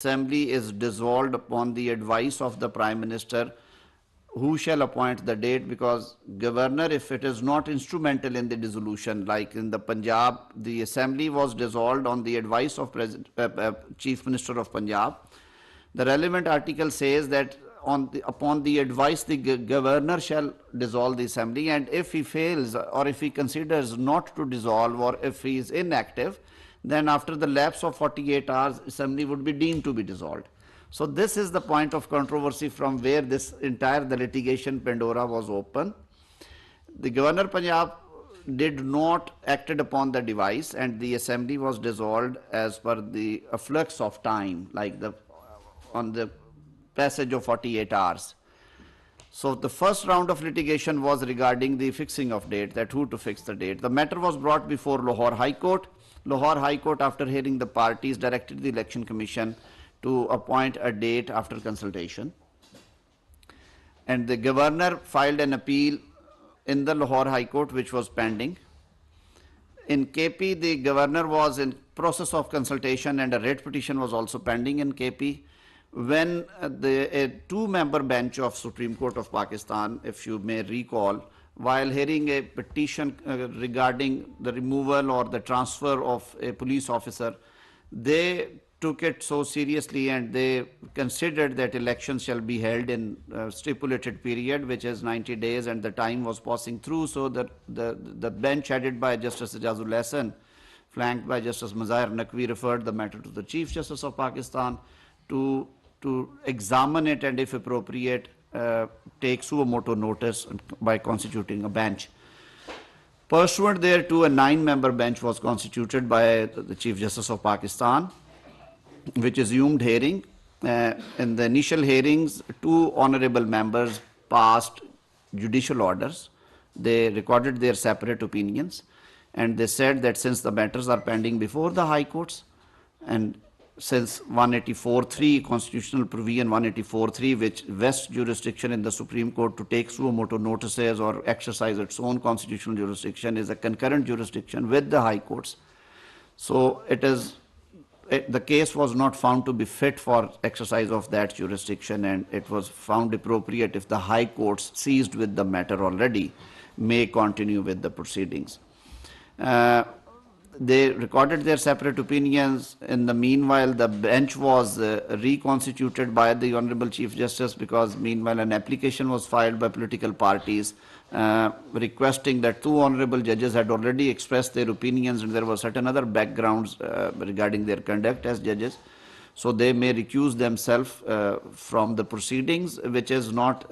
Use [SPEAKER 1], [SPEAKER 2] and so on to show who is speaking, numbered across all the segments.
[SPEAKER 1] Assembly is dissolved upon the advice of the Prime Minister, who shall appoint the date, because governor, if it is not instrumental in the dissolution, like in the Punjab, the assembly was dissolved on the advice of Chief Minister of Punjab. The relevant article says that upon the advice, the governor shall dissolve the assembly, and if he fails or if he considers not to dissolve or if he is inactive, then after the lapse of 48 hours, assembly would be deemed to be dissolved. So this is the point of controversy from where this entire the litigation Pandora was open. The Governor Punjab did not acted upon the device, and the assembly was dissolved as per the flux of time, like on the passage of 48 hours. So the first round of litigation was regarding the fixing of date, that who to fix the date. The matter was brought before Lahore High Court. Lahore High Court, after hearing the parties, directed the Election Commission to appoint a date after consultation. And the governor filed an appeal in the Lahore High Court, which was pending. In KP, the governor was in process of consultation, and a writ petition was also pending in KP. When a two-member bench of Supreme Court of Pakistan, if you may recall, while hearing a petition regarding the removal or the transfer of a police officer, they took it so seriously and they considered that elections shall be held in a stipulated period, which is 90 days, and the time was passing through. So that the bench headed by Justice Ijazul Hasan, flanked by Justice Mazahir Naqvi, referred the matter to the Chief Justice of Pakistan to examine it and, if appropriate, take suo motu notice by constituting a bench. Pursuant thereto, a 9-member bench was constituted by the Chief Justice of Pakistan, which assumed hearing. In the initial hearings, 2 honorable members passed judicial orders. They recorded their separate opinions, and they said that since the matters are pending before the high courts, and since 184.3, constitutional provision 184.3, which vests jurisdiction in the Supreme Court to take suo motu notices or exercise its own constitutional jurisdiction, is a concurrent jurisdiction with the high courts. So the case was not found to be fit for exercise of that jurisdiction, and it was found appropriate, if the high courts, seized with the matter already, may continue with the proceedings. They recorded their separate opinions. In the meanwhile, the bench was reconstituted by the Honorable Chief Justice, because meanwhile an application was filed by political parties requesting that 2 honorable judges had already expressed their opinions, and there were certain other backgrounds regarding their conduct as judges. So they may recuse themselves from the proceedings, which is not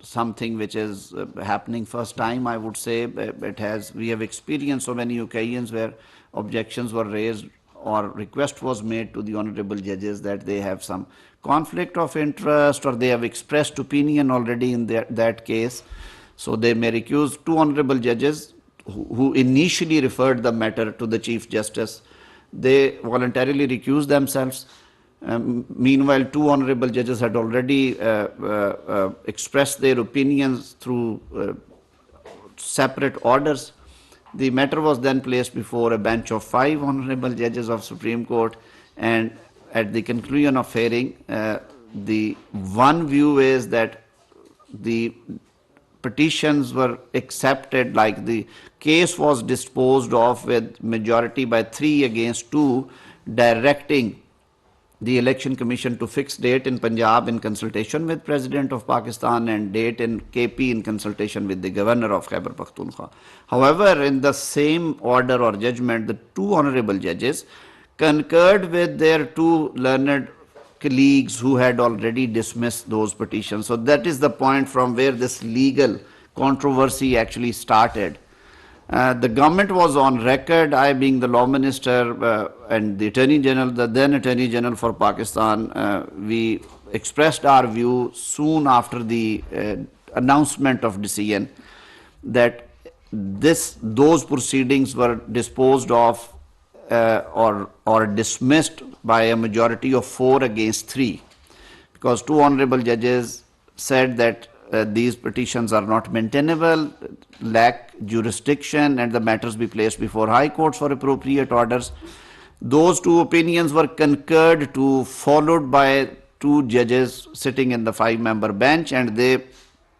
[SPEAKER 1] something which is happening first time, I would say. We have experienced so many occasions where objections were raised or request was made to the honorable judges that they have some conflict of interest, or they have expressed opinion already in that case. So they may recuse 2 honorable judges who initially referred the matter to the Chief Justice. They voluntarily recused themselves. Meanwhile, 2 honorable judges had already expressed their opinions through separate orders. The matter was then placed before a bench of 5 honorable judges of Supreme Court, and at the conclusion of hearing, the one view is that the petitions were accepted, like the case was disposed of with majority by 3 against 2, directing the Election Commission to fix date in Punjab in consultation with President of Pakistan, and date in KP in consultation with the Governor of Khyber Pakhtunkhwa. However, in the same order or judgment, the 2 honorable judges concurred with their 2 learned colleagues who had already dismissed those petitions. So that is the point from where this legal controversy actually started. The government was on record, I being the law minister and the Attorney General, the then Attorney General for Pakistan, we expressed our view soon after the announcement of decision that those proceedings were disposed of or dismissed by a majority of 4 against 3, because 2 honorable judges said that these petitions are not maintainable, lack jurisdiction, and the matters be placed before high courts for appropriate orders. Those two opinions were concurred to, followed by two judges sitting in the five-member bench, and they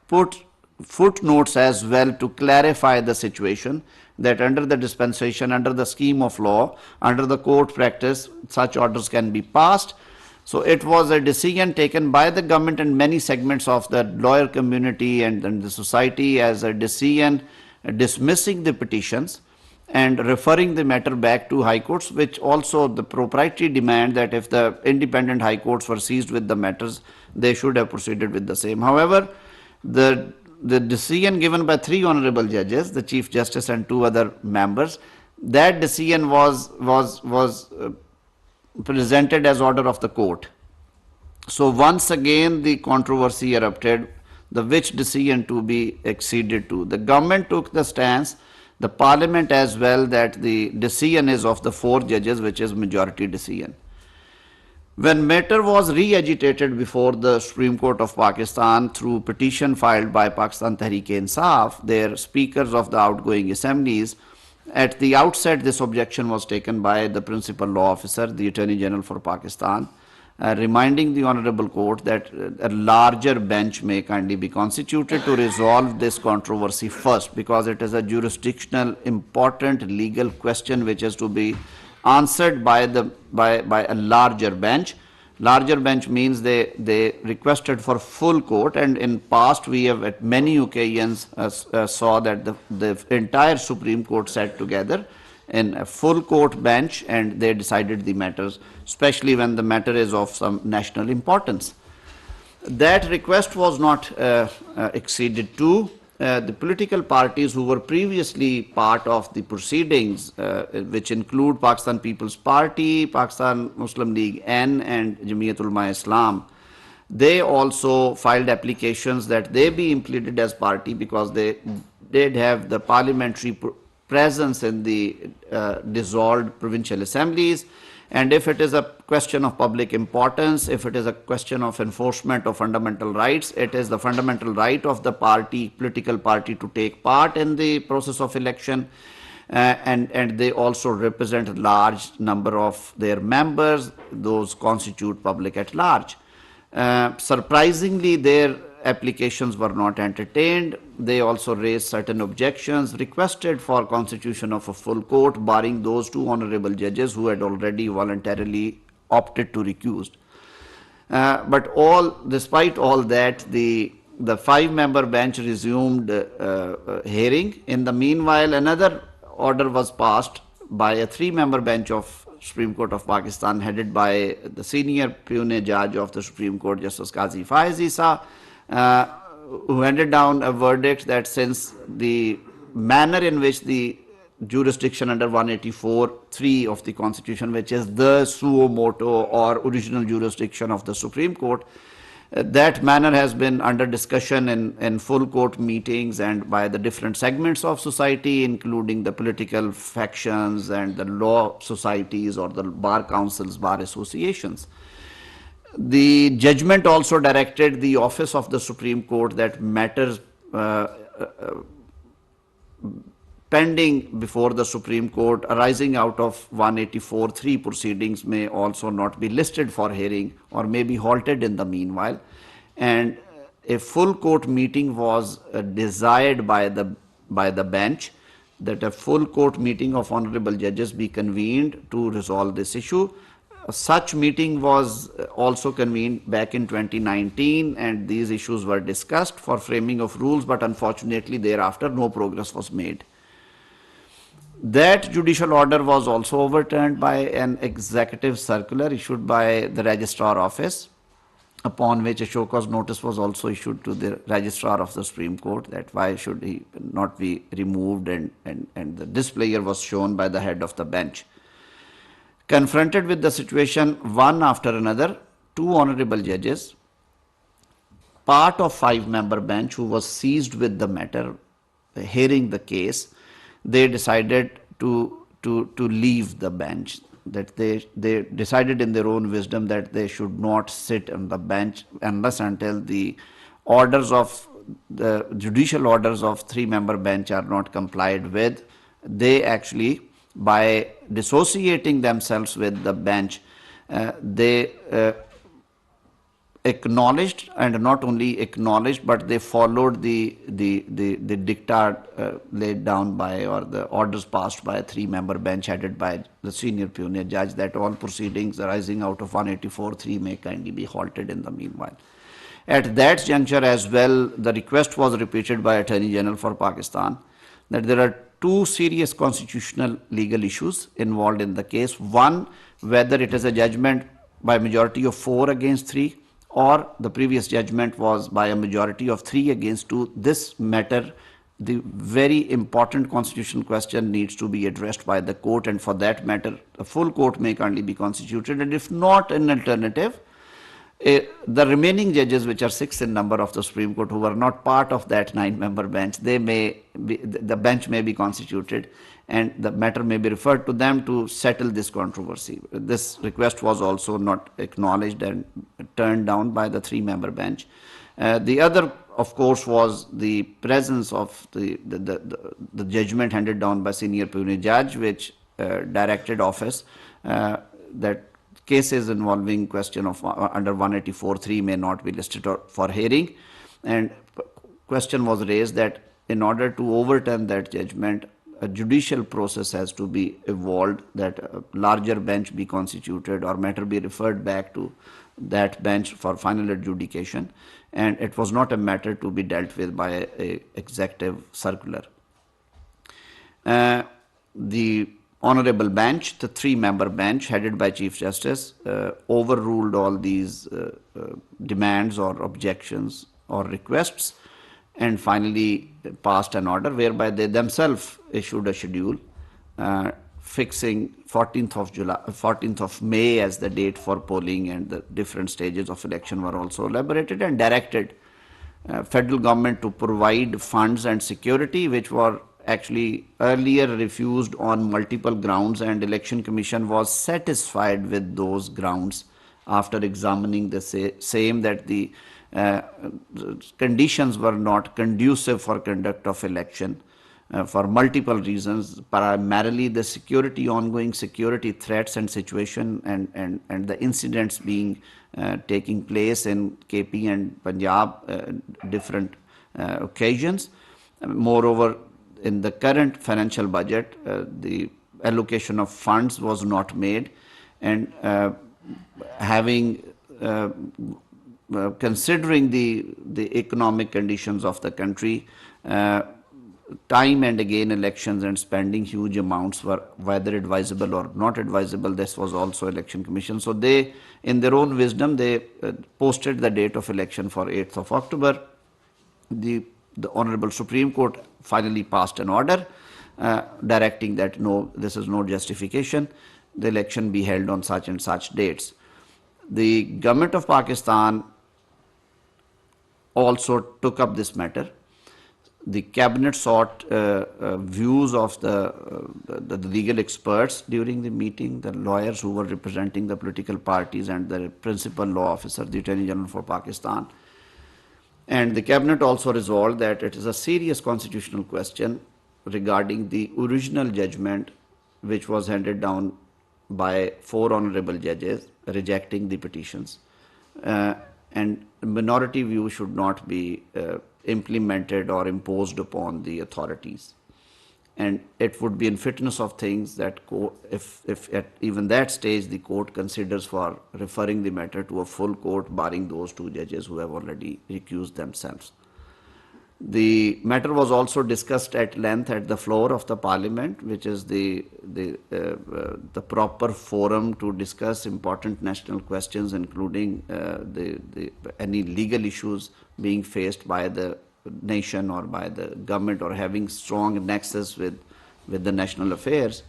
[SPEAKER 1] put footnotes as well to clarify the situation that under the dispensation, under the scheme of law, under the court practice, such orders can be passed. So it was a decision taken by the government and many segments of the lawyer community and the society as a decision dismissing the petitions and referring the matter back to high courts, which also the proprietary demand that if the independent high courts were seized with the matters, they should have proceeded with the same. However, the decision given by three honorable judges, the Chief Justice and two other members, that decision was presented as order of the court. So once again the controversy erupted, the which decision to be acceded to. The government took the stance, the parliament as well, that the decision is of the four judges, which is majority decision. When matter was re-agitated before the Supreme Court of Pakistan through petition filed by Pakistan Tehreek-e-Insaf, their speakers of the outgoing assemblies, at the outset this objection was taken by the principal law officer, the Attorney General for Pakistan, reminding the Honorable Court that a larger bench may kindly be constituted to resolve this controversy first, because it is a jurisdictional important legal question which is to be answered by a larger bench. Larger bench means they requested for full court, and in past we have at many occasions saw that the entire Supreme Court sat together in a full court bench and they decided the matters, especially when the matter is of some national importance. That request was not acceded to. The political parties who were previously part of the proceedings, which include Pakistan People's Party, Pakistan Muslim League N and Jamiat Ulama Islam, they also filed applications that they be implemented as party because they did have the parliamentary presence in the dissolved provincial assemblies. And if it is a question of public importance, if it is a question of enforcement of fundamental rights, it is the fundamental right of the party, political party, to take part in the process of election. And they also represent a large number of their members. Those constitute public at large. Surprisingly, their applications were not entertained. They also raised certain objections, requested for constitution of a full court, barring those two honorable judges who had already voluntarily opted to recuse. But despite all that, the five-member bench resumed hearing. In the meanwhile, another order was passed by a three-member bench of Supreme Court of Pakistan, headed by the senior Pune judge of the Supreme Court, Justice Qazi Faiz Isa, who handed down a verdict that since the manner in which the jurisdiction under 184(3) of the Constitution, which is the suo motu or original jurisdiction of the Supreme Court, that manner has been under discussion in full court meetings and by the different segments of society, including the political factions and the law societies or the bar councils, bar associations. The judgment also directed the office of the Supreme Court that matters pending before the Supreme Court arising out of 184(3) proceedings may also not be listed for hearing or may be halted in the meanwhile. And a full court meeting was desired by the bench, that a full court meeting of honorable judges be convened to resolve this issue. Such meeting was also convened back in 2019, and these issues were discussed for framing of rules, but unfortunately thereafter no progress was made. That judicial order was also overturned by an executive circular issued by the registrar office, upon which a show cause notice was also issued to the registrar of the Supreme Court that why should he not be removed, and the displayer was shown by the head of the bench. Confronted with the situation one after another, two honorable judges, part of five-member bench who was seized with the matter, hearing the case, they decided to leave the bench. That they decided in their own wisdom that they should not sit on the bench unless until the judicial orders of three-member bench are not complied with. They actually by dissociating themselves with the bench, they acknowledged, and not only acknowledged, but they followed the diktat laid down by, or the orders passed by a three-member bench headed by the senior punier judge, that all proceedings arising out of 184(3) may kindly be halted in the meanwhile. At that juncture as well, the request was repeated by Attorney General for Pakistan that there are two serious constitutional legal issues involved in the case. One, whether it is a judgment by majority of 4 against 3, or the previous judgment was by a majority of 3 against 2. This matter, the very important constitutional question, needs to be addressed by the court, and for that matter, a full court may currently be constituted, and if not an alternative, the remaining judges, which are 6 in number of the Supreme Court, who were not part of that 9-member bench, they may be, the bench may be constituted, and the matter may be referred to them to settle this controversy. This request was also not acknowledged and turned down by the 3-member bench. The other, of course, was the presence of the judgment handed down by senior punier judge, which directed office that cases involving question of under 184(3) may not be listed for hearing, and question was raised that in order to overturn that judgment, a judicial process has to be evolved, that a larger bench be constituted or matter be referred back to that bench for final adjudication, and it was not a matter to be dealt with by a executive circular. The honorable bench, the 3-member bench headed by Chief Justice, overruled all these demands or objections or requests, and finally passed an order whereby they themselves issued a schedule fixing 14th of May as the date for polling, and the different stages of election were also elaborated, and directed federal government to provide funds and security, which were actually earlier refused on multiple grounds, and Election Commission was satisfied with those grounds after examining the same, that the conditions were not conducive for conduct of election for multiple reasons, primarily the security, ongoing security threats and situation, and the incidents being taking place in KP and Punjab different occasions. Moreover, in the current financial budget, the allocation of funds was not made, and considering the economic conditions of the country, time and again elections and spending huge amounts were whether advisable or not advisable. This was also Election Commission. So they, in their own wisdom, they posted the date of election for 8th of October. The Honorable Supreme Court finally passed an order directing that no, this is no justification, the election be held on such and such dates. The government of Pakistan also took up this matter. The cabinet sought views of the legal experts during the meeting, the lawyers who were representing the political parties, and the principal law officer, the Attorney General for Pakistan. And the cabinet also resolved that it is a serious constitutional question regarding the original judgment which was handed down by 4 honorable judges rejecting the petitions, and minority view should not be implemented or imposed upon the authorities. And it would be in fitness of things that if at even that stage the court considers for referring the matter to a full court, barring those 2 judges who have already recused themselves. The matter was also discussed at length at the floor of the Parliament, which is the proper forum to discuss important national questions, including any legal issues being faced by the nation or by the government, or having strong nexus with the national affairs.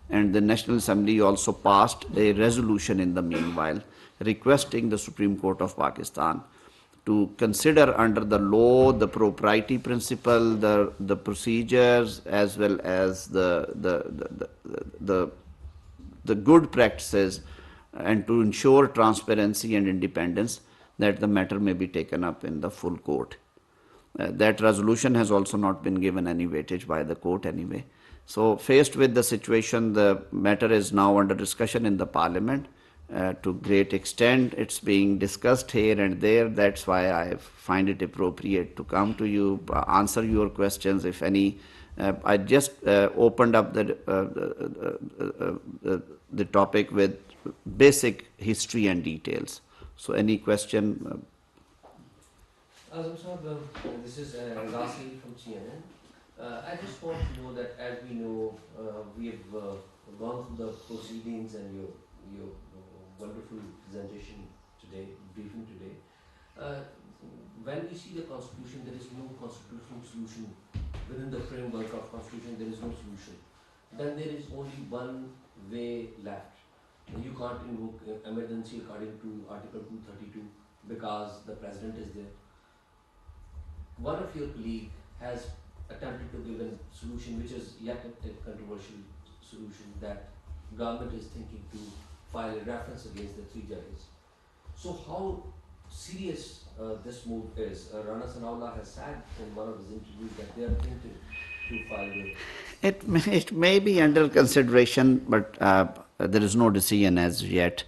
[SPEAKER 1] And the National Assembly also passed a resolution in the meanwhile requesting the Supreme Court of Pakistan to consider under the law the propriety principle, the procedures, as well as the good practices, and to ensure transparency and independence, that the matter may be taken up in the full court. That resolution has also not been given any weightage by the court anyway. So faced with the situation, the matter is now under discussion in the parliament. To great extent, it's being discussed here and there. That's why I find it appropriate to come to you, answer your questions, if any. I just opened up the topic with basic history and details. So, any question?
[SPEAKER 2] Azam Sahab, this is Rasil from CNN. I just want to know that, as we know, we have gone through the proceedings and your wonderful presentation today, briefing today. Uh, when we see the constitution, there is no constitutional solution within the framework of constitution. There is no solution. Then there is only one way left. You can't invoke emergency according to Article 232 because the president is there. One of your colleague has attempted to give a solution which is yet a controversial solution, that government is thinking to file a reference against the three judges. So how serious this move is? Rana Sanaullah has said in one of his interviews that they are thinking to file a...
[SPEAKER 1] It may be under consideration, but there is no decision as yet.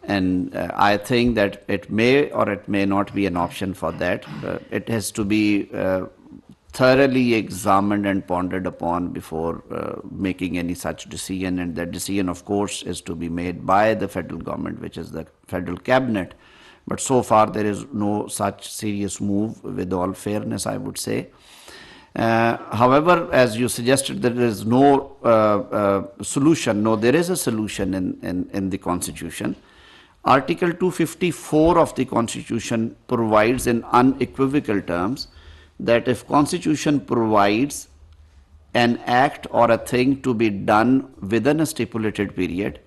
[SPEAKER 1] And I think that it may or it may not be an option for that. It has to be thoroughly examined and pondered upon before making any such decision. And that decision, of course, is to be made by the federal government, which is the federal cabinet. But so far, there is no such serious move, with all fairness, I would say. However, as you suggested, there is no solution. No, there is a solution in the Constitution. Article 254 of the Constitution provides in unequivocal terms that if Constitution provides an act or a thing to be done within a stipulated period,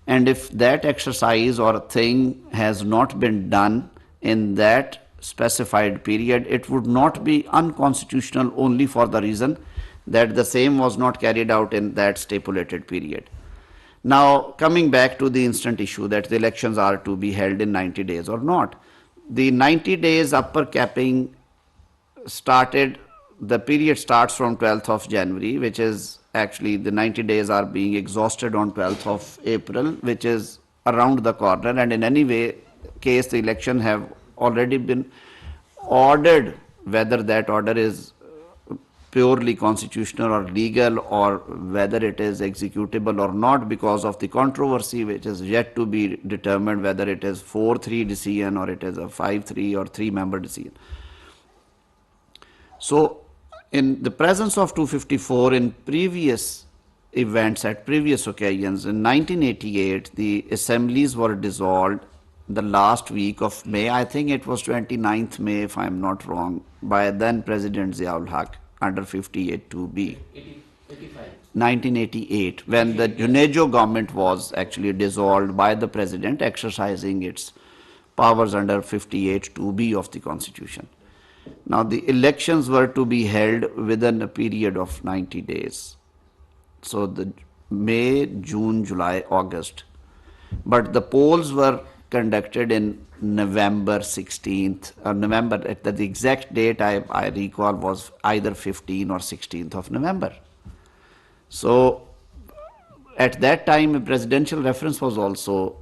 [SPEAKER 1] and if that exercise or thing has not been done in that specified period, it would not be unconstitutional only for the reason that the same was not carried out in that stipulated period. Now, coming back to the instant issue that the elections are to be held in 90 days or not, the 90 days upper capping started, the period starts from 12th of January, which is actually the 90 days are being exhausted on 12th of April, which is around the corner. And in any way, case the election have already been ordered, whether that order is purely constitutional or legal, or whether it is executable or not, because of the controversy which is yet to be determined, whether it is 4-3 decision or it is a 5-3 or 3-member decision. So, in the presence of 254 in previous events at previous occasions, in 1988, the assemblies were dissolved the last week of May. I think it was 29th May, if I am not wrong, by then President Ziaul Haq under 58(2)(b). 1988, when the Junejo government was actually dissolved by the president exercising its powers under 58(2)(b) of the Constitution. Now, the elections were to be held within a period of 90 days. So, the May, June, July, August. But the polls were conducted in November 16th, or November, the exact date I recall was either 15th or 16th of November. So, at that time, a presidential reference was also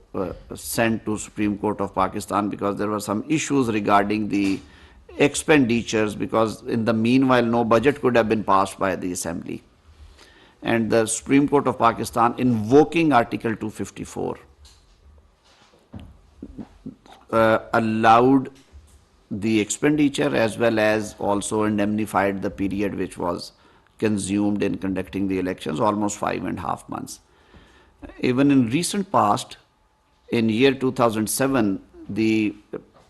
[SPEAKER 1] sent to Supreme Court of Pakistan, because there were some issues regarding the expenditures, because in the meanwhile no budget could have been passed by the assembly, and the Supreme Court of Pakistan, invoking Article 254, allowed the expenditure as well as also indemnified the period which was consumed in conducting the elections, almost 5.5 months. Even in recent past, in year 2007, the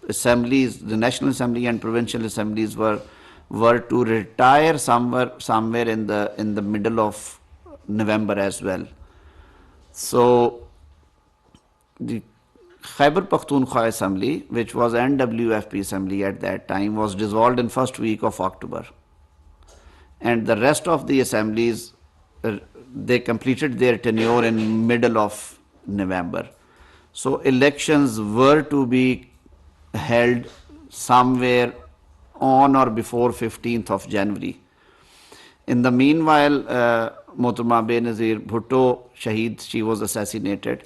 [SPEAKER 1] assemblies, the National Assembly and provincial assemblies were to retire somewhere in the middle of November as well. So the Khyber Pakhtunkhwa Assembly, which was NWFP Assembly at that time, was dissolved in first week of October, and the rest of the assemblies they completed their tenure in middle of November. So elections were to be held somewhere on or before 15th of January. In the meanwhile, Mohtarma Benazir Bhutto Shaheed, she was assassinated,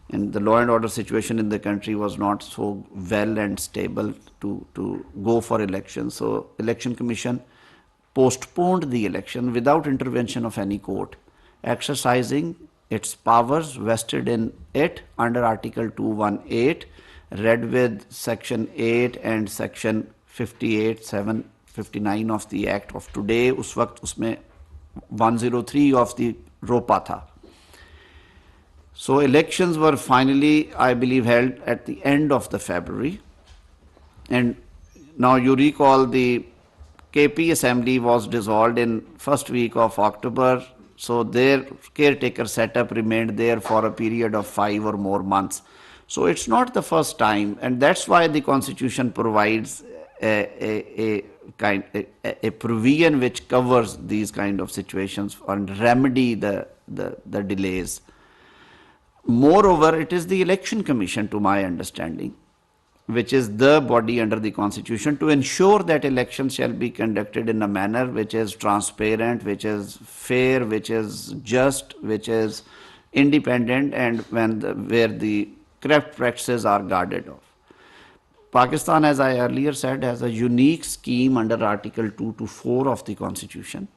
[SPEAKER 1] and the law and order situation in the country was not so well and stable to go for elections. So election commission postponed the election without intervention of any court, exercising its powers vested in it under Article 218, read with Section 8 and Section 58, 7, 59 of the Act of today. उस वक्त उसमें 103 of the रोपा था. So elections were finally, I believe, held at the end of the February. And now you recall the KP assembly was dissolved in first week of October. So their caretaker setup remained there for a period of 5 or more months. So it's not the first time, and that's why the constitution provides a provision which covers these kind of situations and remedy the delays. Moreover, it is the election commission, to my understanding, which is the body under the constitution to ensure that elections shall be conducted in a manner which is transparent, which is fair, which is just, which is independent, and where the corrupt practices are guarded off. Pakistan, as I earlier said, has a unique scheme under Article 2 to 4 of the Constitution,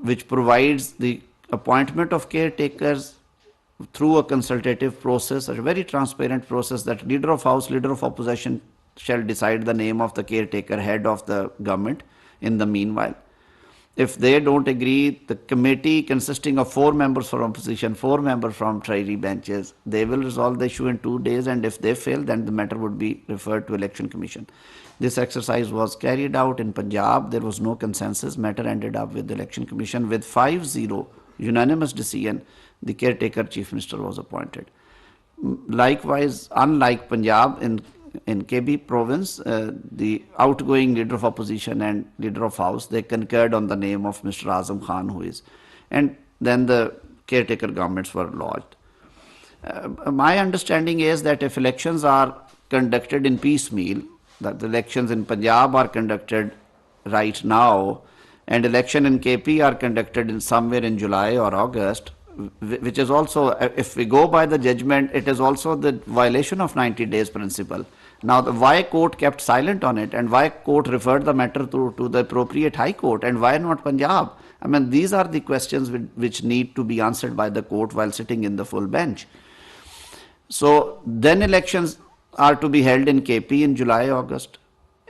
[SPEAKER 1] which provides the appointment of caretakers through a consultative process, a very transparent process, that leader of house, leader of opposition shall decide the name of the caretaker, head of the government in the meanwhile. If they don't agree, the committee consisting of 4 members from opposition, 4 members from Treasury benches, they will resolve the issue in 2 days, and if they fail, then the matter would be referred to election commission. This exercise was carried out in Punjab. There was no consensus. Matter ended up with the election commission with 5-0 unanimous decision. The caretaker chief minister was appointed. Likewise, unlike Punjab, in KB province, the outgoing leader of opposition and leader of house, they concurred on the name of Mr. Azam Khan, who is, and then the caretaker governments were lodged. My understanding is that if elections are conducted in piecemeal, that the elections in Punjab are conducted right now, and election in KP are conducted in somewhere in July or August, which is also, if we go by the judgment, it is also the violation of 90 days principle. Now, why court kept silent on it, and why court referred the matter to the appropriate high court, and why not Punjab? I mean, these are the questions which need to be answered by the court while sitting in the full bench. So then elections are to be held in KP in July, August.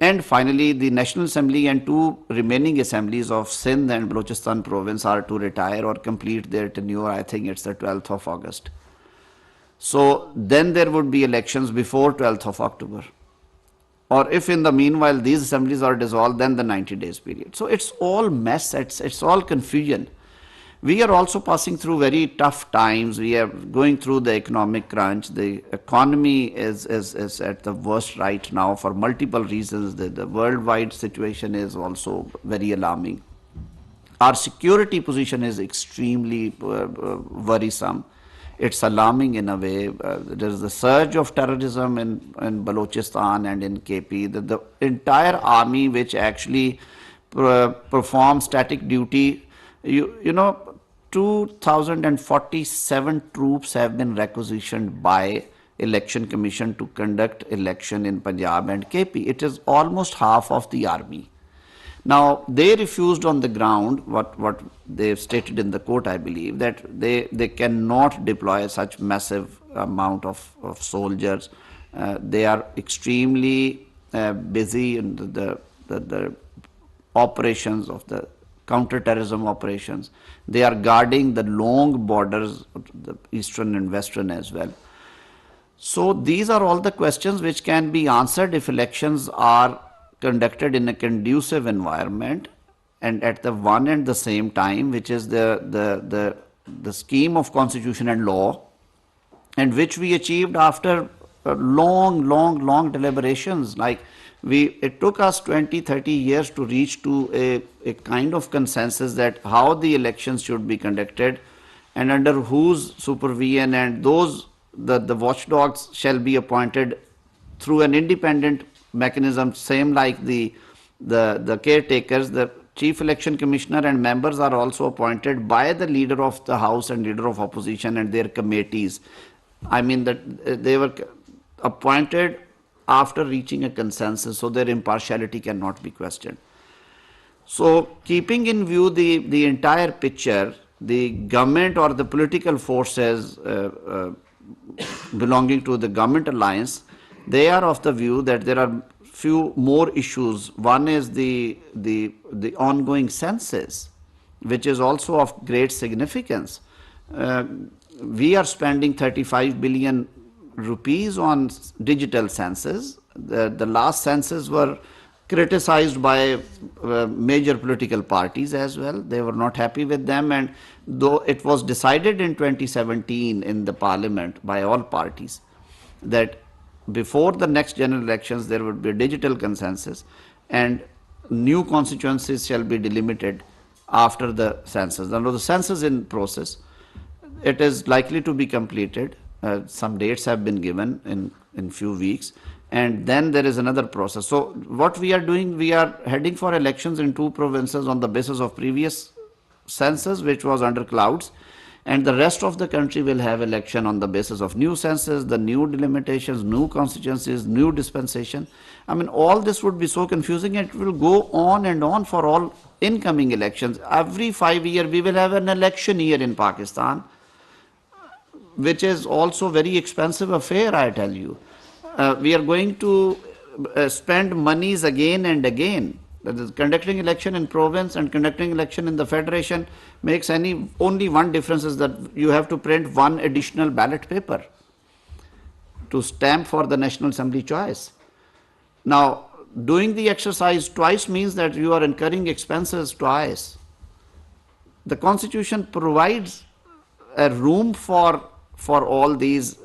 [SPEAKER 1] And finally, the National Assembly and 2 remaining assemblies of Sindh and Balochistan province are to retire or complete their tenure. I think it's the 12th of August. So then there would be elections before 12th of October. Or if in the meanwhile these assemblies are dissolved, then the 90 days period. So it's all mess, it's all confusion. We are also passing through very tough times. We are going through the economic crunch. The economy is at the worst right now for multiple reasons. The worldwide situation is also very alarming. Our security position is extremely worrisome. It's alarming in a way. There is a surge of terrorism in Balochistan and in KP. The entire army, which actually performs static duty, you know, 2,047 troops have been requisitioned by election commission to conduct election in Punjab and KP. It is almost half of the army. Now, they refused on the ground what they stated in the court, I believe, that they cannot deploy such massive amount of soldiers. They are extremely busy in the operations of the counter-terrorism operations. They are guarding the long borders, the eastern and western as well. So these are all the questions which can be answered if elections are conducted in a conducive environment and at the one and the same time, which is the scheme of constitution and law, and which we achieved after long deliberations. Like it took us 20-30 years to reach to a kind of consensus that how the elections should be conducted and under whose supervision, and the watchdogs shall be appointed through an independent mechanism, same like the caretakers. The Chief Election Commissioner and members are also appointed by the leader of the House and leader of opposition and their committees. I mean that they were appointed after reaching a consensus, so their impartiality cannot be questioned. So, keeping in view the entire picture, the government or the political forces belonging to the government alliance, they are of the view that there are few more issues. One is the ongoing census, which is also of great significance. Uh, we are spending 35 billion rupees on digital census. The last census were criticized by major political parties as well. They were not happy with them, and though it was decided in 2017 in the parliament by all parties that before the next general elections there would be a digital consensus and new constituencies shall be delimited after the census. Now the census is in process. It is likely to be completed. Some dates have been given in few weeks, and then there is another process. So what we are doing, we are heading for elections in 2 provinces on the basis of previous census, which was under clouds, and the rest of the country will have election on the basis of new census, the new delimitations, new constituencies, new dispensation. I mean, all this would be so confusing, and it will go on and on for all incoming elections. Every 5 years we will have an election year in Pakistan, which is also very expensive affair, I tell you. We are going to spend monies again and again. That is, conducting election in province and conducting election in the federation makes only one difference, is that you have to print one additional ballot paper to stamp for the National Assembly choice. Now, doing the exercise twice means that you are incurring expenses twice. The Constitution provides a room for all these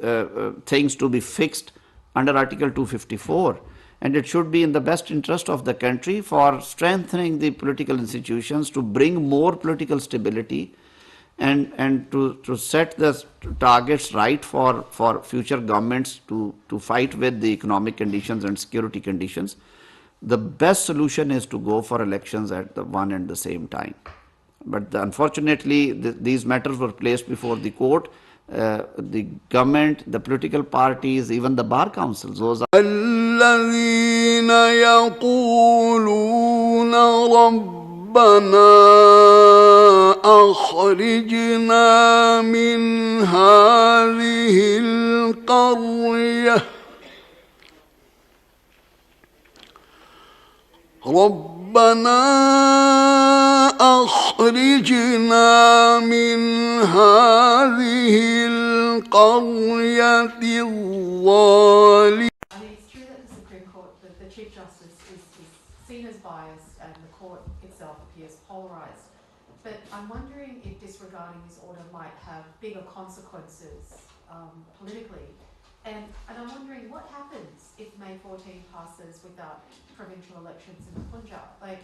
[SPEAKER 1] things to be fixed under Article 254, and it should be in the best interest of the country for strengthening the political institutions, to bring more political stability, and to set the targets right for future governments to fight with the economic conditions and security conditions. The best solution is to go for elections at the one and the same time. But unfortunately, these matters were placed before the court. The government, the political parties, even the bar councils, those are
[SPEAKER 3] الذين يقولون ربنا أخرجنا من هذه القرية ربنا أخرجنا من هذه القرية الظالمة.
[SPEAKER 4] I mean, it's true that the Supreme Court, the Chief Justice is seen as biased and the court itself appears polarised. But I'm wondering if disregarding this order might have bigger consequences politically. And I'm wondering what happens if May 14 passes without provincial elections in the Punjab? Like,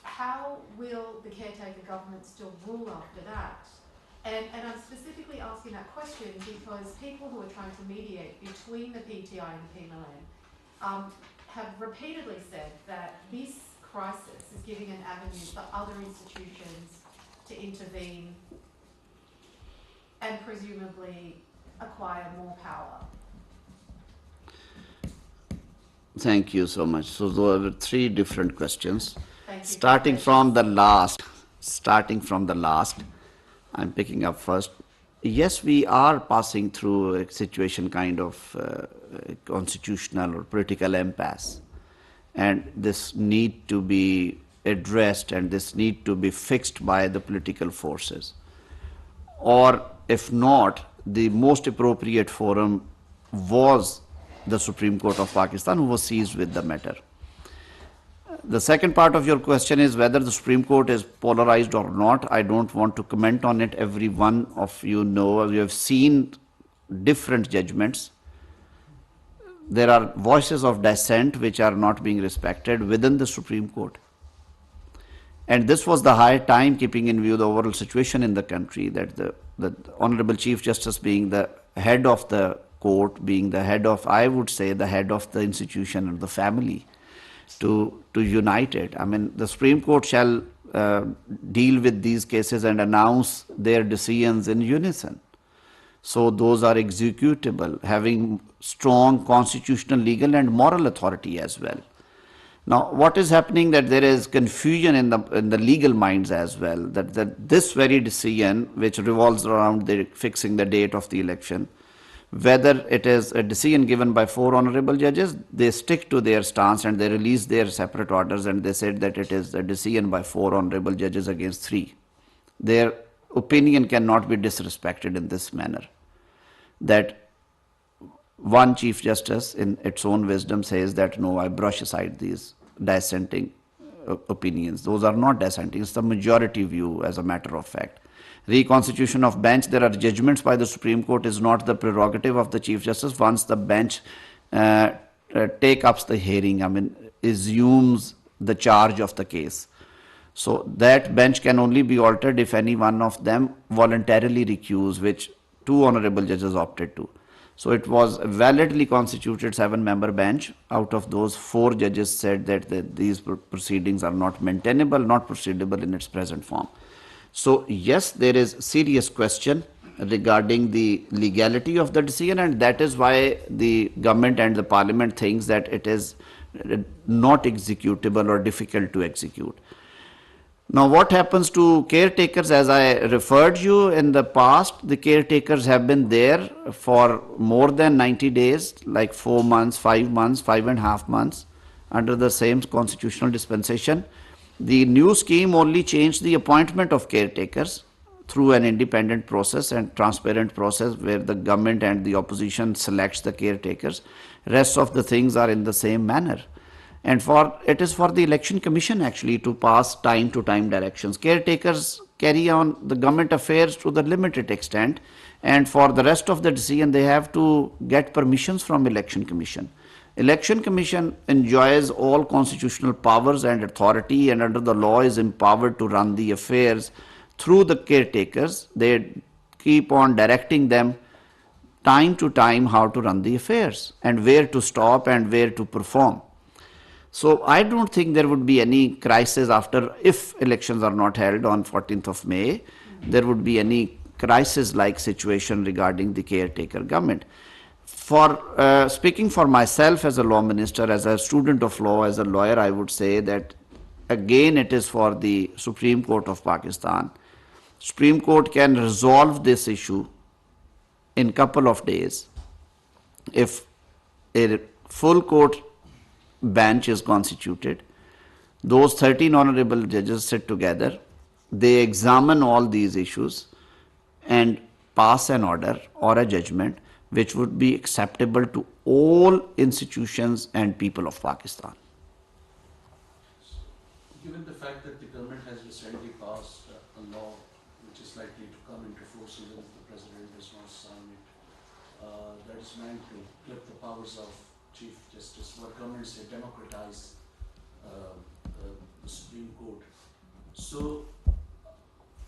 [SPEAKER 4] how will the caretaker government still rule after that? And I'm specifically asking that question because people who are trying to mediate between the PTI and the PMLN have repeatedly said that this crisis is giving an avenue for other institutions to intervene and presumably acquire more power.
[SPEAKER 1] Thank you so much. So those are 3 different questions.
[SPEAKER 4] Thank you.
[SPEAKER 1] Starting from the last, I'm picking up first. Yes, we are passing through a situation kind of constitutional or political impasse. And this need to be addressed and this need to be fixed by the political forces. Or if not, the most appropriate forum was the Supreme Court of Pakistan, who was seized with the matter. The second part of your question is whether the Supreme Court is polarized or not. I don't want to comment on it. Every one of you know, you have seen different judgments. There are voices of dissent which are not being respected within the Supreme Court. And this was the high time, keeping in view the overall situation in the country, that the Honorable Chief Justice being the head of the court, being the head of, I would say, the head of the institution and the family, to unite it. I mean, the Supreme Court shall deal with these cases and announce their decisions in unison. So those are executable, having strong constitutional, legal, and moral authority as well. Now, what is happening that there is confusion in the legal minds as well, that this very decision, which revolves around fixing the date of the election, whether it is a decision given by 4 honorable judges, they stick to their stance and they release their separate orders, and they said that it is a decision by 4 honorable judges against 3. Their opinion cannot be disrespected in this manner. That one Chief Justice in its own wisdom says that no, I brush aside these dissenting opinions. Those are not dissenting, it's the majority view as a matter of fact. Reconstitution of bench, there are judgments by the Supreme Court, is not the prerogative of the Chief Justice. Once the bench take up the hearing, I mean, assumes the charge of the case. So that bench can only be altered if any one of them voluntarily recuse, which 2 honorable judges opted to. So it was a validly constituted 7-member bench. Out of those, 4 judges said that these proceedings are not maintainable, not proceedable in its present form. So yes, there is serious question regarding the legality of the decision, and that is why the government and the parliament thinks that it is not executable or difficult to execute. Now, what happens to caretakers? As I referred you in the past, the caretakers have been there for more than 90 days, like 4 months, 5 months, 5.5 months, under the same constitutional dispensation. The new scheme only changed the appointment of caretakers through an independent process and transparent process where the government and the opposition selects the caretakers. Rest of the things are in the same manner. And it is for the election commission actually to pass time to time directions. Caretakers carry on the government affairs to the limited extent, and for the rest of the decision they have to get permissions from election commission. Election commission enjoys all constitutional powers and authority, and under the law is empowered to run the affairs through the caretakers. They keep on directing them time to time how to run the affairs and where to stop and where to perform. So I don't think there would be any crisis after, if elections are not held on 14th of May, there would be any crisis-like situation regarding the caretaker government. For speaking for myself as a law minister, as a student of law, as a lawyer, I would say that again it is for the Supreme Court of Pakistan. Supreme Court can resolve this issue in couple of days if a full court bench is constituted. Those 13 honorable judges sit together, they examine all these issues and pass an order or a judgment which would be acceptable to all institutions and people of Pakistan.
[SPEAKER 5] Given the fact that the government has recently passed a law which is likely to come into force even if the president does not sign it, that is meant to clip the powers of Chief Justice, what governments say democratize the Supreme Court. So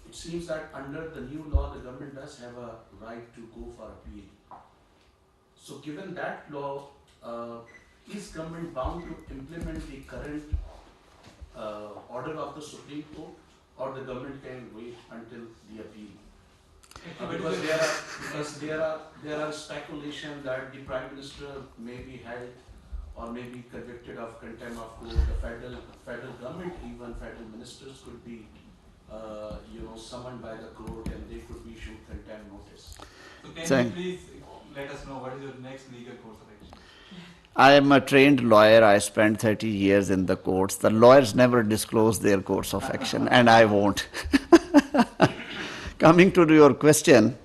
[SPEAKER 5] it seems that under the new law, the government does have a right to go for appeal. So given that law, is government bound to implement the current order of the Supreme Court, or the government can wait until the appeal? Because there are speculation that the Prime Minister may be held or may be convicted of contempt of court. The federal government, even federal ministers, could be summoned by the court and they could be issued contempt notice.
[SPEAKER 6] So can you please let us know what is your next legal course of action?
[SPEAKER 1] I am a trained lawyer. I spent 30 years in the courts. The lawyers never disclose their course of action, and I won't. Coming to your question,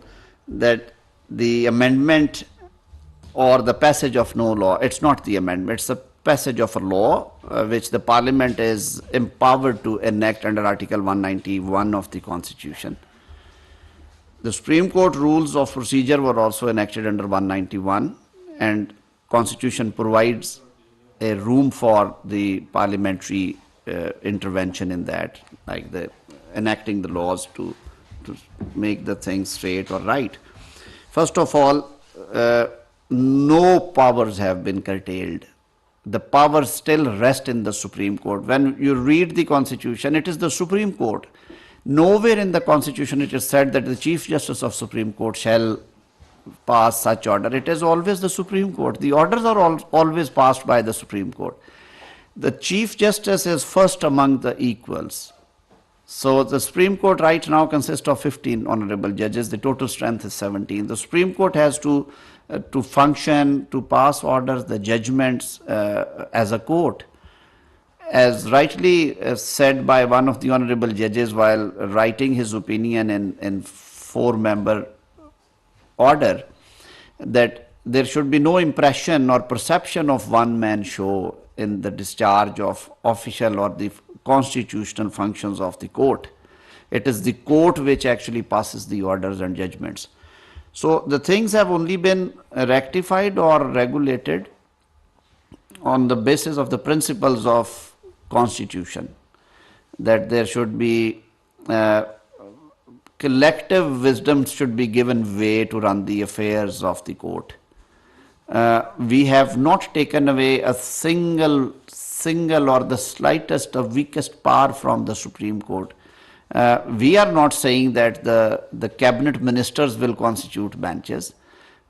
[SPEAKER 1] that the amendment or the passage of no law, it's not the amendment, it's the passage of a law which the parliament is empowered to enact under Article 191 of the Constitution. The Supreme Court rules of procedure were also enacted under 191, and Constitution provides a room for the parliamentary intervention in that, like the enacting the laws to make the things straight or right. First of all, no powers have been curtailed the powers still rest in the Supreme Court. When you read the Constitution, it is the Supreme Court. Nowhere in the Constitution it is said that the Chief Justice of Supreme Court shall pass such order. It is always the Supreme Court. The orders are always passed by the Supreme Court. The Chief Justice is first among the equals. So the Supreme Court right now consists of 15 honorable judges. The total strength is 17. The Supreme Court has to function, to pass orders, the judgments as a court. As rightly said by one of the honorable judges while writing his opinion in four-member order, that there should be no impression or perception of one-man show in the discharge of official or the constitutional functions of the court. It is the court which actually passes the orders and judgments. So the things have only been rectified or regulated on the basis of the principles of Constitution, that there should be collective wisdom should be given way to run the affairs of the court. We have not taken away a single or the slightest or weakest power from the Supreme Court. We are not saying that the cabinet ministers will constitute benches.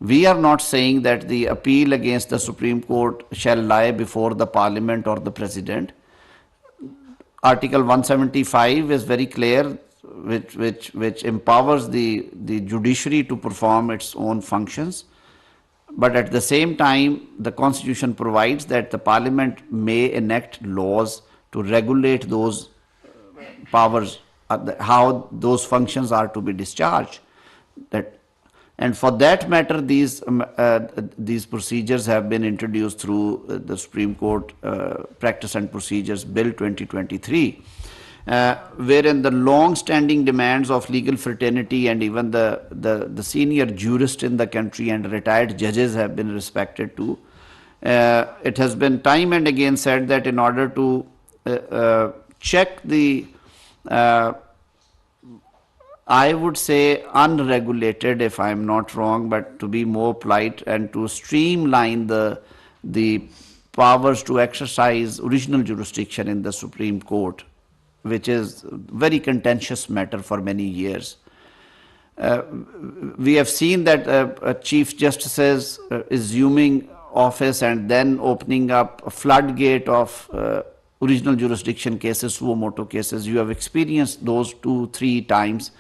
[SPEAKER 1] We are not saying that the appeal against the Supreme Court shall lie before the Parliament or the President. Article 175 is very clear, which empowers the judiciary to perform its own functions. But at the same time, the Constitution provides that the Parliament may enact laws to regulate those powers, how those functions are to be discharged. And for that matter, these procedures have been introduced through the Supreme Court Practice and Procedures Bill 2023. Wherein the long-standing demands of legal fraternity and even the senior jurists in the country and retired judges have been respected too. It has been time and again said that in order to check the, I would say unregulated, if I'm not wrong, but to be more polite, and to streamline the powers to exercise original jurisdiction in the Supreme Court, which is a very contentious matter for many years. We have seen that Chief Justices assuming office and then opening up a floodgate of original jurisdiction cases, suo motu cases. You have experienced those 2-3 times,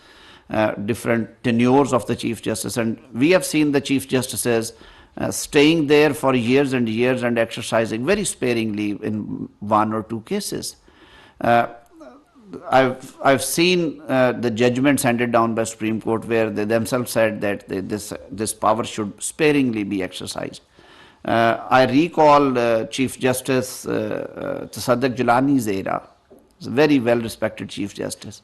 [SPEAKER 1] different tenures of the Chief Justice, and we have seen the Chief Justices staying there for years and years and exercising very sparingly in 1 or 2 cases. I've seen the judgments handed down by Supreme Court where they themselves said that this power should sparingly be exercised. I recall Chief Justice Tasaddaq Jilani's era. He's a very well-respected Chief Justice.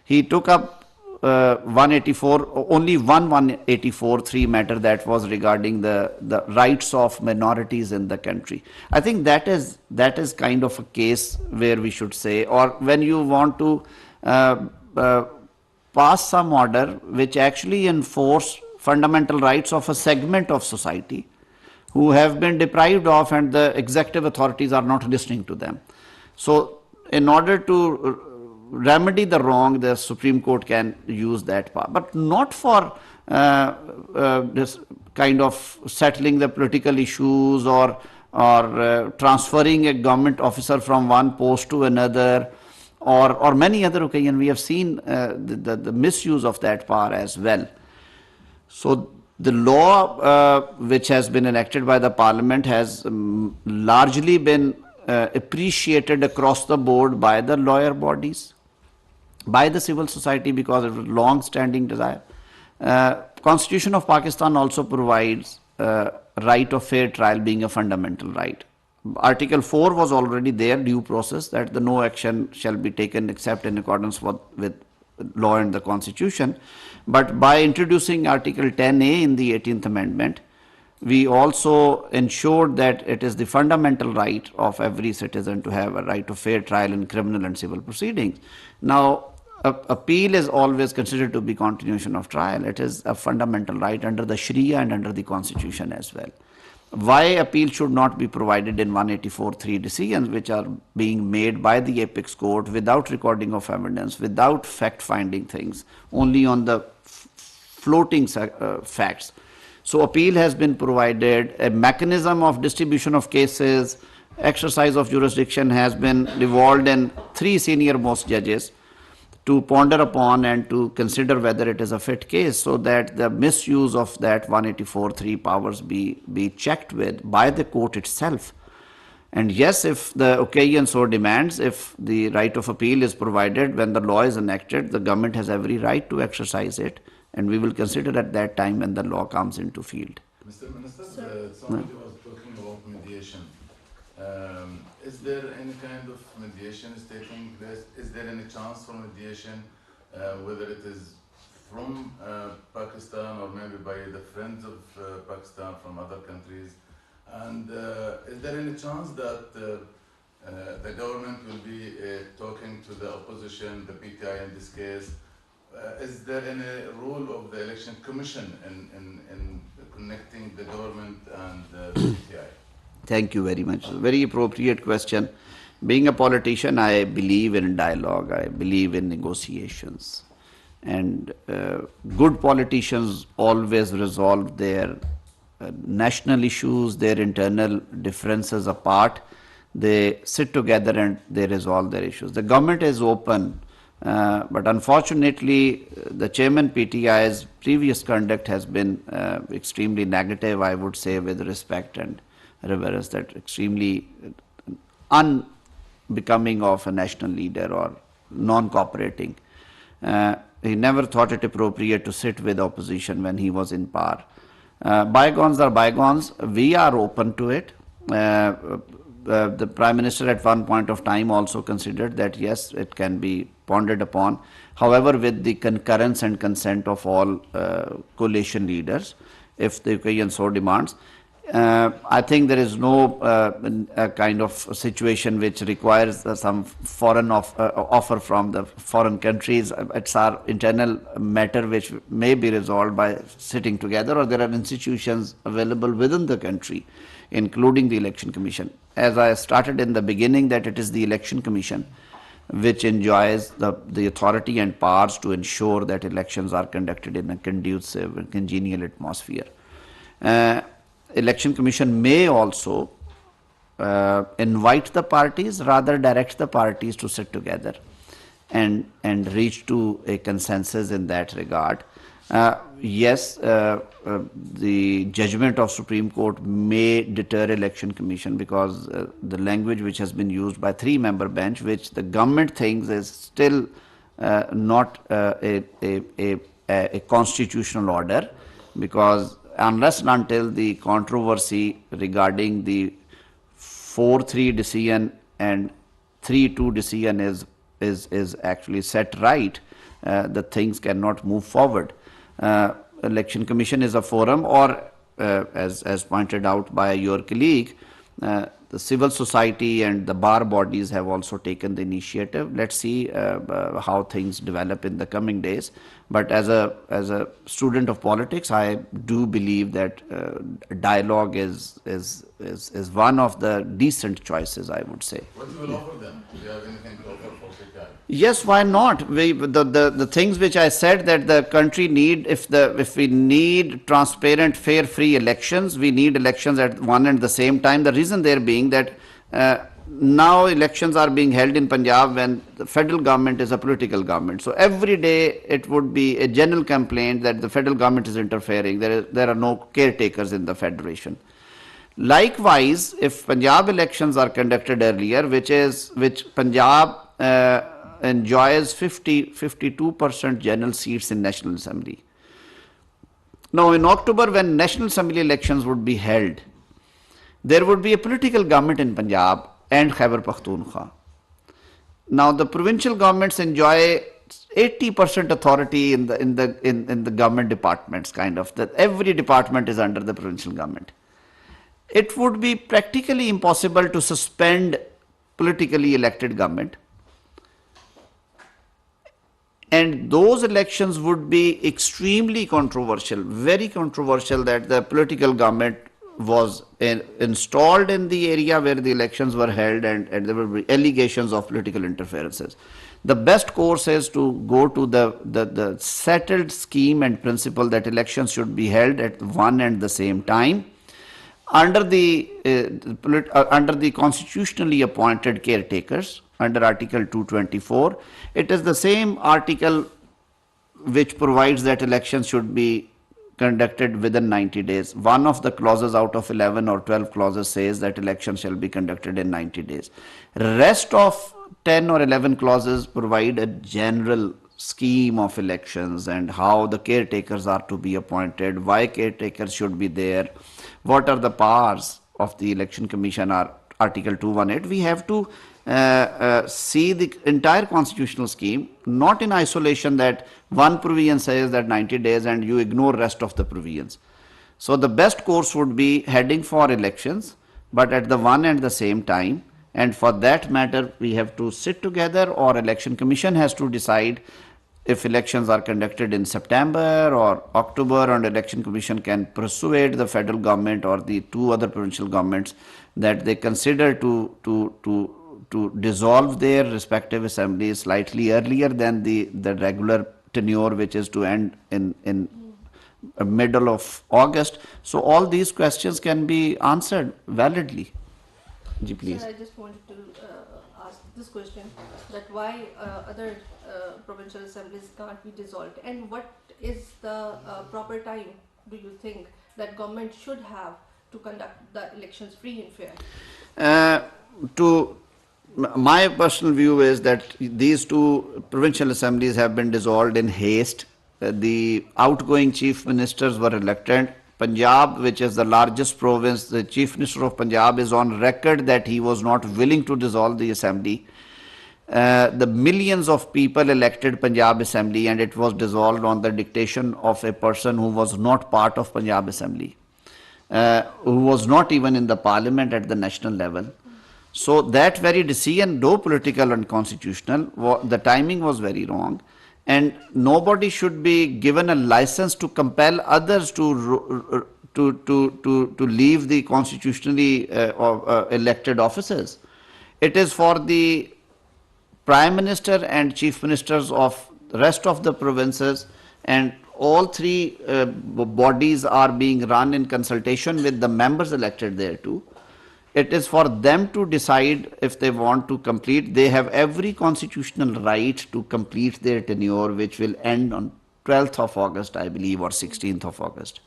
[SPEAKER 1] He took up 184, only one 184(3) matter that was regarding the rights of minorities in the country. I think that is kind of a case where we should say, or when you want to pass some order which actually enforce fundamental rights of a segment of society who have been deprived of, and the executive authorities are not listening to them. So in order to remedy the wrong, the Supreme Court can use that power, but not for this kind of settling the political issues or transferring a government officer from one post to another, or many other occasions. We have seen the misuse of that power as well. So the law which has been enacted by the Parliament has largely been appreciated across the board by the lawyer bodies, by the civil society, because of a long-standing desire. Constitution of Pakistan also provides right of fair trial being a fundamental right. Article 4 was already there, due process, that the no action shall be taken except in accordance with law and the Constitution. But by introducing Article 10A in the 18th Amendment, we also ensured that it is the fundamental right of every citizen to have a right of fair trial in criminal and civil proceedings. Now, appeal is always considered to be continuation of trial. It is a fundamental right under the Sharia and under the Constitution as well. why appeal should not be provided in 184(3) decisions which are being made by the apex court without recording of evidence, without fact-finding things, only on the floating facts. So appeal has been provided, a mechanism of distribution of cases, exercise of jurisdiction has been devolved in 3 senior most judges to ponder upon and to consider whether it is a fit case, so that the misuse of that 184(3) powers be checked with by the court itself. And yes, if the occasion so demands, if the right of appeal is provided when the law is enacted, the government has every right to exercise it, and we will consider at that time when the law comes into field.
[SPEAKER 7] Mr. Minister, somebody was talking about mediation. Is there any kind of mediation is taking place? Is there any chance for mediation, whether it is from Pakistan or maybe by the friends of Pakistan from other countries? And is there any chance that the government will be talking to the opposition, the PTI in this case? Is there any role of the election commission in connecting the government and the PTI?
[SPEAKER 1] Thank you very much. Very appropriate question. Being a politician, I believe in dialogue, I believe in negotiations. And good politicians always resolve their national issues, their internal differences apart. They sit together and they resolve their issues. The government is open, but unfortunately, the chairman PTI's previous conduct has been extremely negative, I would say, with respect and reverence, that extremely unbecoming of a national leader or non-cooperating. He never thought it appropriate to sit with opposition when he was in power. Bygones are bygones. We are open to it. The Prime Minister at one point of time also considered that yes, it can be pondered upon. However, with the concurrence and consent of all coalition leaders, if the occasion so demands. I think there is no kind of situation which requires some foreign offer from the foreign countries. It's our internal matter which may be resolved by sitting together, or there are institutions available within the country, including the Election Commission. As I started in the beginning, that it is the Election Commission which enjoys the authority and powers to ensure that elections are conducted in a conducive and congenial atmosphere. Election Commission may also invite the parties, rather direct the parties to sit together and reach to a consensus in that regard. Yes, the judgment of Supreme Court may deter Election Commission because the language which has been used by 3-member bench, which the government thinks is still not a constitutional order, because unless and until the controversy regarding the 4-3 decision and 3-2 decision is actually set right, the things cannot move forward. Election Commission is a forum, or as pointed out by your colleague, the civil society and the bar bodies have also taken the initiative. Let's see how things develop in the coming days. But as a student of politics, I do believe that dialogue is one of the decent choices, I would say.
[SPEAKER 7] What you will offer them? Do you have anything to offer for PTI?
[SPEAKER 1] Yes, why not? The things which I said that the country need, if we need transparent, fair, free elections, we need elections at one and the same time. The reason there being that now elections are being held in Punjab when the federal government is a political government. So every day it would be a general complaint that the federal government is interfering. There are no caretakers in the federation. Likewise, if Punjab elections are conducted earlier, which Punjab enjoys 52% general seats in National Assembly. Now in October, when National Assembly elections would be held, there would be a political government in Punjab and Khyber Pakhtunkhwa. Now the provincial governments enjoy 80% authority in the government departments, kind of, that every department is under the provincial government. It would be practically impossible to suspend politically elected government, and those elections would be extremely controversial, very controversial, that the political government was installed in the area where the elections were held, and there were allegations of political interferences. The best course is to go to the settled scheme and principle that elections should be held at one and the same time under under the constitutionally appointed caretakers under Article 224. It is the same article which provides that elections should be conducted within 90 days. One of the clauses out of 11 or 12 clauses says that elections shall be conducted in 90 days. Rest of 10 or 11 clauses provide a general scheme of elections and how the caretakers are to be appointed, why caretakers should be there, what are the powers of the election commission, or Article 218. We have to see the entire constitutional scheme, not in isolation that one provision says that 90 days and you ignore rest of the provisions. So the best course would be heading for elections, but at the one and the same time. And for that matter, we have to sit together, or election commission has to decide if elections are conducted in September or October, and election commission can persuade the federal government or the two other provincial governments that they consider to dissolve their respective assemblies slightly earlier than the regular tenure, which is to end in middle of August. So all these questions can be answered validly. Ji, please.
[SPEAKER 8] Sir, I just wanted to ask this question, that why other provincial assemblies can't be dissolved, and what is the proper time, do you think, that government should have to conduct the elections free and fair?
[SPEAKER 1] My personal view is that these two provincial assemblies have been dissolved in haste. The outgoing chief ministers were elected. Punjab, which is the largest province, the chief minister of Punjab is on record that he was not willing to dissolve the assembly. The millions of people elected Punjab assembly, and it was dissolved on the dictation of a person who was not part of Punjab assembly, who was not even in the parliament at the national level. So that very decision, though political and constitutional, the timing was very wrong, and nobody should be given a license to compel others to leave the constitutionally elected offices. It is for the Prime Minister and Chief Ministers of the rest of the provinces, and all three bodies are being run in consultation with the members elected there too. It is for them to decide if they want to complete. They have every constitutional right to complete their tenure, which will end on 12th of August, I believe, or 16th of August.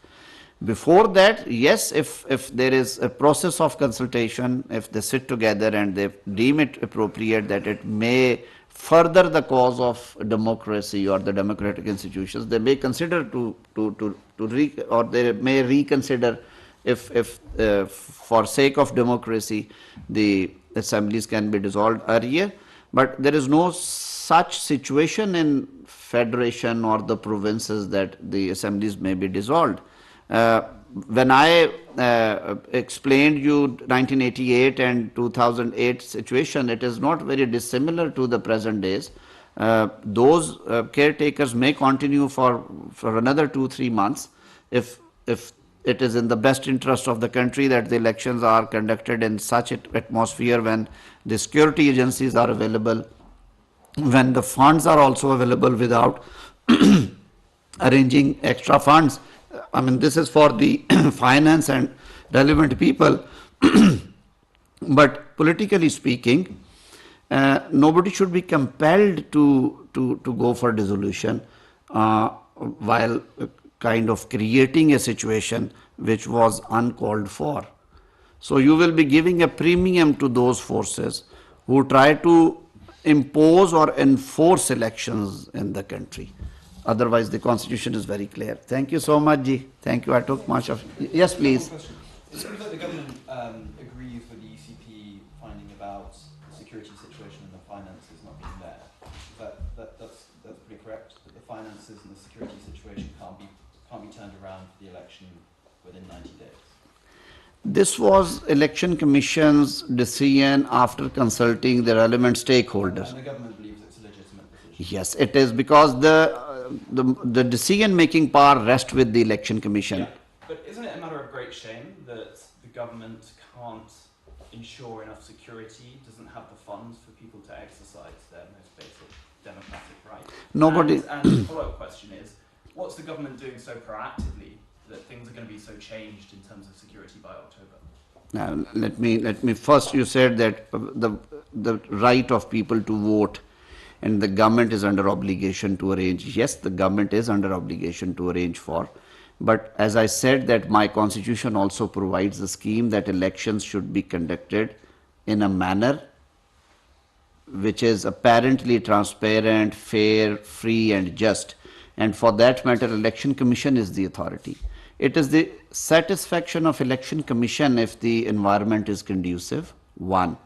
[SPEAKER 1] Before that, yes, if there is a process of consultation, if they sit together and they deem it appropriate that it may further the cause of democracy or the democratic institutions, they may consider or they may reconsider if for sake of democracy the assemblies can be dissolved earlier. But there is no such situation in federation or the provinces that the assemblies may be dissolved. When I explained you 1988 and 2008 situation, it is not very dissimilar to the present days. Those caretakers may continue for another 2-3 months if it is in the best interest of the country that the elections are conducted in such an atmosphere when the security agencies are available, when the funds are also available without arranging extra funds. I mean, this is for the finance and relevant people. But politically speaking, nobody should be compelled to go for dissolution while kind of creating a situation which was uncalled for. So you will be giving a premium to those forces who try to impose or enforce elections in the country. Otherwise, the constitution is very clear. Thank you so much, Ji. Thank you. I took much of... Yes, please.
[SPEAKER 9] It seems like the government agrees with the ECP finding about the security situation and the finances not being there. That's pretty correct, that the finances and the security situation can't be turned around for the election within 90 days.
[SPEAKER 1] This was Election Commission's decision after consulting the relevant stakeholders.
[SPEAKER 9] And the government believes it's a legitimate decision.
[SPEAKER 1] Yes, it is, because the decision-making power rests with the Election Commission.
[SPEAKER 9] Yeah. But isn't it a matter of great shame that the government can't ensure enough security, doesn't have the funds for people to exercise their most basic democratic right?
[SPEAKER 1] Nobody.
[SPEAKER 9] And the follow-up question is, what's the government doing so proactively that things are going to be so changed in terms of security by October?
[SPEAKER 1] Now, let me first, you said that the right of people to vote and the government is under obligation to arrange. Yes, the government is under obligation to arrange for, but as I said that my constitution also provides a scheme that elections should be conducted in a manner which is apparently transparent, fair, free and just. And for that matter, Election Commission is the authority. It is the satisfaction of Election Commission if the environment is conducive, one.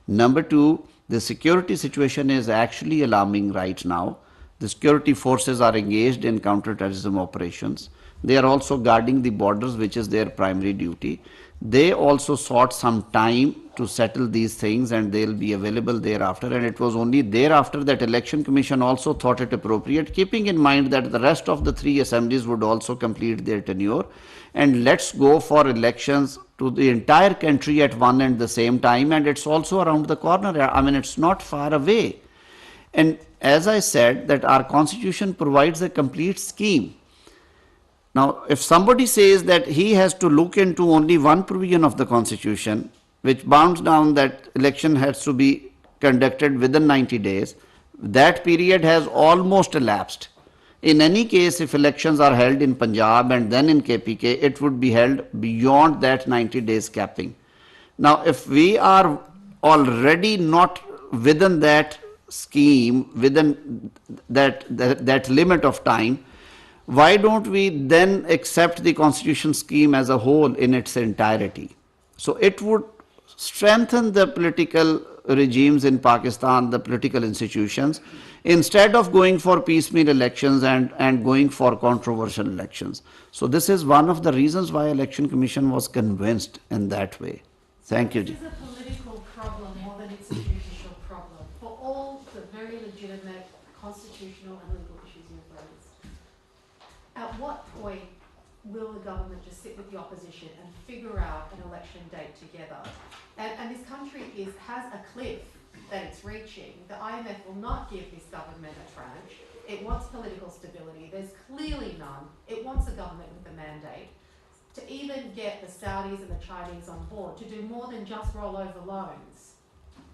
[SPEAKER 1] Number two, the security situation is actually alarming right now. The security forces are engaged in counter-terrorism operations. They are also guarding the borders, which is their primary duty. They also sought some time to settle these things and they'll be available thereafter. And it was only thereafter that Election Commission also thought it appropriate, keeping in mind that the rest of the three assemblies would also complete their tenure. And let's go for elections to the entire country at one and the same time. And it's also around the corner. I mean, it's not far away. And as I said, that our constitution provides a complete scheme. Now, if somebody says that he has to look into only one provision of the constitution, which bounds down that election has to be conducted within 90 days, that period has almost elapsed. In any case, if elections are held in Punjab and then in KPK, it would be held beyond that 90 days capping. Now, if we are already not within that scheme, within that limit of time, why don't we then accept the constitution scheme as a whole in its entirety? So it would strengthen the political regimes in Pakistan, the political institutions, instead of going for piecemeal elections and going for controversial elections. So this is one of the reasons why Election Commission was convinced in that way. Thank you.
[SPEAKER 4] This is a political problem more than it's a judicial problem for all the very legitimate constitutional and legal issues you've raised. At what point will the government just sit with the opposition and figure out an election date together? And this country has a cliff that it's reaching. The IMF will not give this government a tranche. It wants political stability. There's clearly none. It wants a government with a mandate. To even get the Saudis and the Chinese on board, to do more than just roll over loans,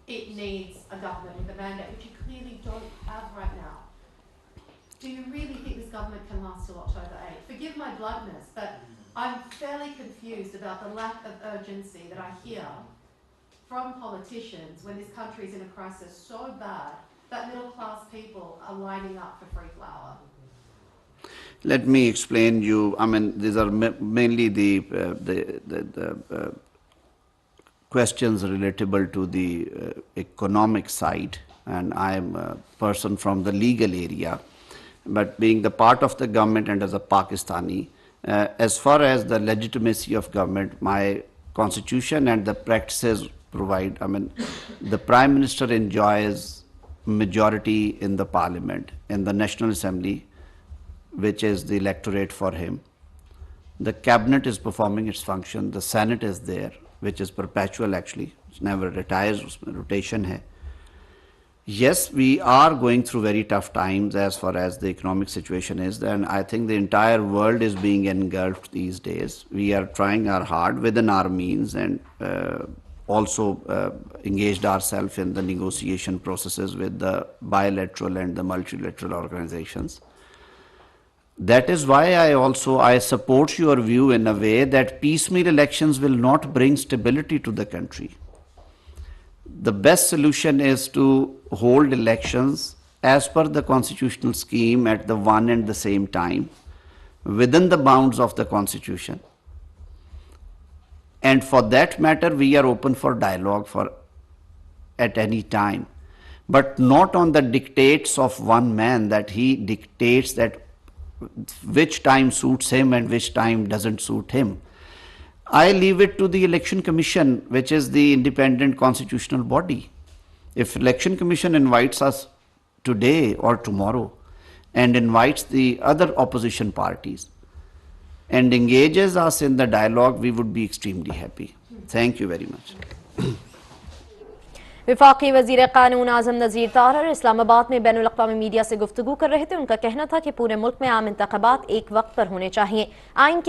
[SPEAKER 4] it needs a government with a mandate, which you clearly don't have right now. Do you really think this government can last till October 8th? Forgive my bluntness, but I'm fairly confused about the lack of urgency that I hear from politicians when this country is in a crisis so bad that middle class people are lining up for free flour.
[SPEAKER 1] Let me explain you. I mean, these are mainly the questions relatable to the economic side, and I am a person from the legal area. But being the part of the government and as a Pakistani, as far as the legitimacy of government, my constitution and the practices provide, I mean, the Prime Minister enjoys majority in the Parliament, in the National Assembly, which is the electorate for him. The Cabinet is performing its function, the Senate is there, which is perpetual actually, it never retires, rotation hai. Yes, we are going through very tough times as far as the economic situation is, and I think the entire world is being engulfed these days. We are trying our hard within our means and also engaged ourselves in the negotiation processes with the bilateral and the multilateral organizations. That is why I support your view in a way that piecemeal elections will not bring stability to the country. The best solution is to hold elections as per the constitutional scheme at the one and the same time within the bounds of the constitution. And for that matter, we are open for dialogue at any time, but not on the dictates of one man, that he dictates that which time suits him and which time doesn't suit him. I leave it to the Election Commission, which is the independent constitutional body. If Election Commission invites us today or tomorrow and invites the other opposition parties, and engages us in the dialogue, we would be extremely happy. Thank you very much.
[SPEAKER 10] वफाकी वज़ीर क़ानून आज़म नज़ीर तारर इस्लामाबाद में बैनुल अक़वामी media से गुफ्तगू कर रहे थे। उनका कहना था कि पूरे मुल्क में आम इंतख़ाबात एक वक्त पर होने चाहिए। आइन के